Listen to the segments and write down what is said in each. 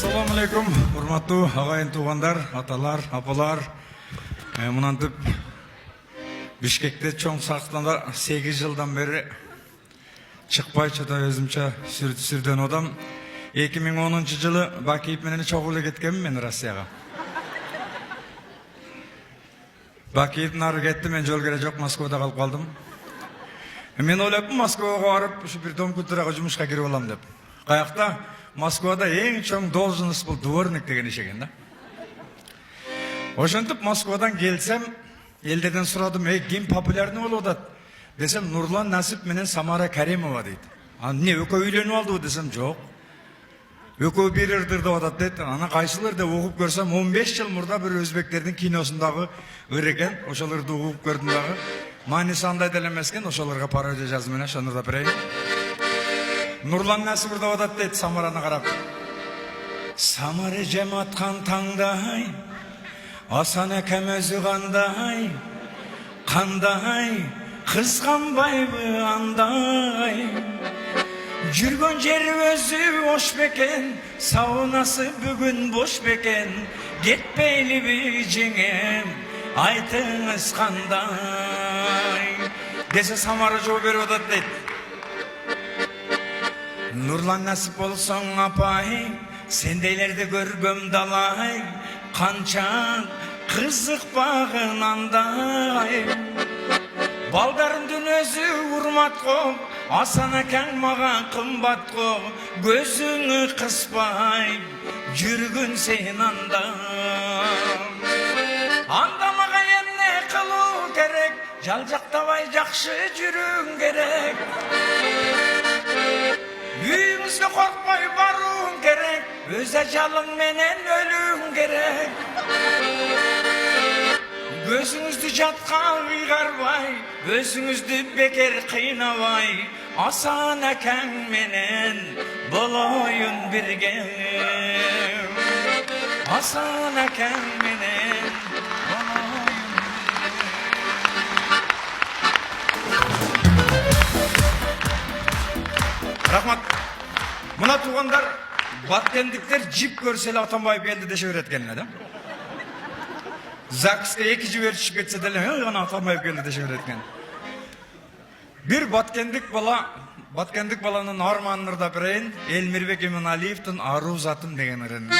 Assalamu alaikum, урматтуу агайын туугандар, аталар, апалар. Мынантип Бишкекте чоң сактанда 8 жылдан бери чыкпай чата өзүмчө сүрдөн одам. 2010 жылы Бакиев менен чогуу эле кеткенмин мен Россияга. Бакиев нары кетти, мен жол кере жок, Москвада калып калдым. Мен ойлоптум Москвага барып, ушу бир дом культурага жумушка кирип алам деп. Каякта Москвада эң чоң должность бул дворник деген иш экен да. Ошентип Москвадан келсем, элдерден сурадым, ким популярный болуп атат? Десем, Нурлан Насип менен Самара Каримова дейт. Не, экөө үйлөнүп алдыбы десем, жок. Экөө бир ырдырдап атат дейт. Ана кайсылар деп угуп көрсөм, 15 жыл мурда бир өзбектердин киносундагы ыр экен, ошолорду угуп көрдүм дагы. Мааниси андай деле эмес экен, ошолорго пародия жазып менен ошону да берейин. Нурлан Насип ырдап атат дейт Самараны карап. Самара жем аткан таңдай, Асан экем өзү кандай, кызганбайбы андай. Жүргөн жери өзү ош бекен, саунасы бүгүн бош бекен. Кетпейлиби жеңем, айтыңыз кандай. Десе Самара жооп берип атат дейт. Нурлан Насип болсоң апай, сендейлерди көргөм далай. Канча кызыкпагын андай. Балдарымдын өзү урмат коп, Асан акаң мага кымбат коп. Көзүңү кыспай, жүргүн сен анда. Анда мага эмне кылуу керек? Жалжактабай жакшы жүрүң керек. Үйүңүзгө коркпой барууң керек. Өз ажалың менен өлүүң керек. Өзүңүздү жатка ыйгарбай, өзүңүздү бекер кыйнабай, Асан акаң менен болоюн бирге. Асан акаң менен болоюн бирге. Рахмат. Мына туугандар Баткендиктер жип көрсө эле Атамбаев келди деше берет экен да. ЗАГСке 2 жиберишип кетсе деле, ана Атамбаев келди деше берет экен. Бир баткендик баланын арманын ырдап берейин. Элмирбек Иманалиевдин Аруу затым деген ырын.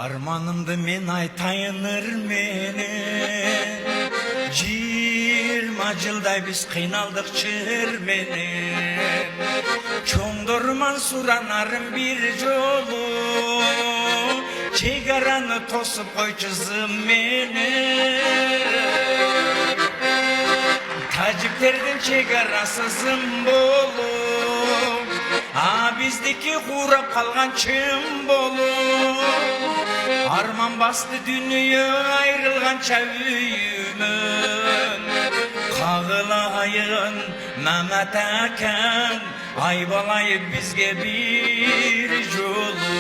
Арманымды мен айтайын ыр менен, 20 жылдай биз кыйналдык чыр менен. Чоңдорман суранарым бир жолу, чек араны тосуп койчу зым менен. Тажиктердин чек арасы зым болуп, биздики куурап калган чым болуп. Арман басты дүнүйө айрылганча үйүмөн. Кагылайын Мамат акаң, айбалайып бизге бир жолу.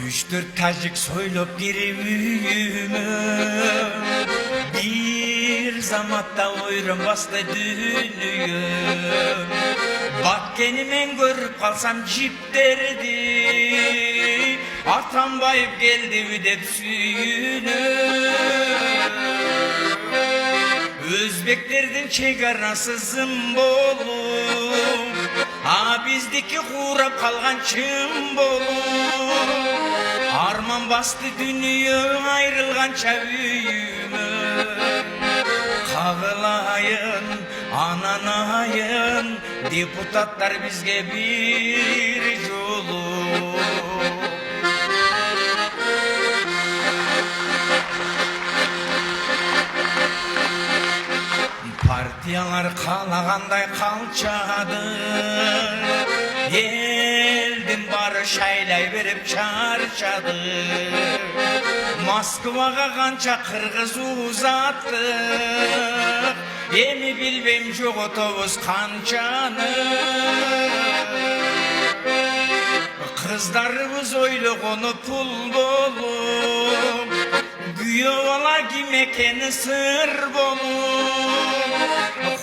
Үч-төрт тажик сойлоп кирип үйүмө, бир заматта ойрон басты дүнүйө. Баткени мен көрүп калсам жиптерди, Атамбаев келдиби деп сүйүнөм. Өзбектердин чек арасы зым болуп, биздики куурап калган чым болуп. Арман басты дүнүйө айрылганча үйүмөн. Кагылайын, ананайын, депутаттар бизге бир жолу. Партиялар каалагандай калчады, элдин баары шайлай берип чарчады. Москвага канча кыргыз узаттык, эми билбейм жоготобуз канчаны. Kızlarımız öyle konu pul bolup Güyovala giymekeni sır bolup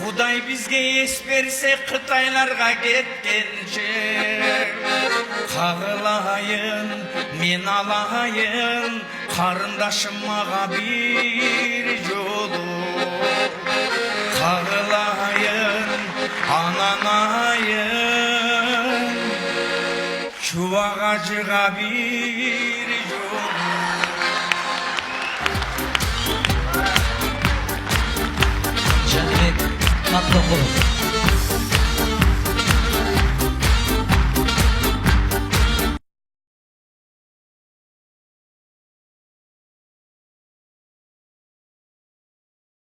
Huday bizge es berse Kıtaylarga ketkençe Kağılayın, men alayın Karındaşım mağa bir yolu Kağılayın, ananayın Şu ağacığa bir yol Cennet tatlı olur.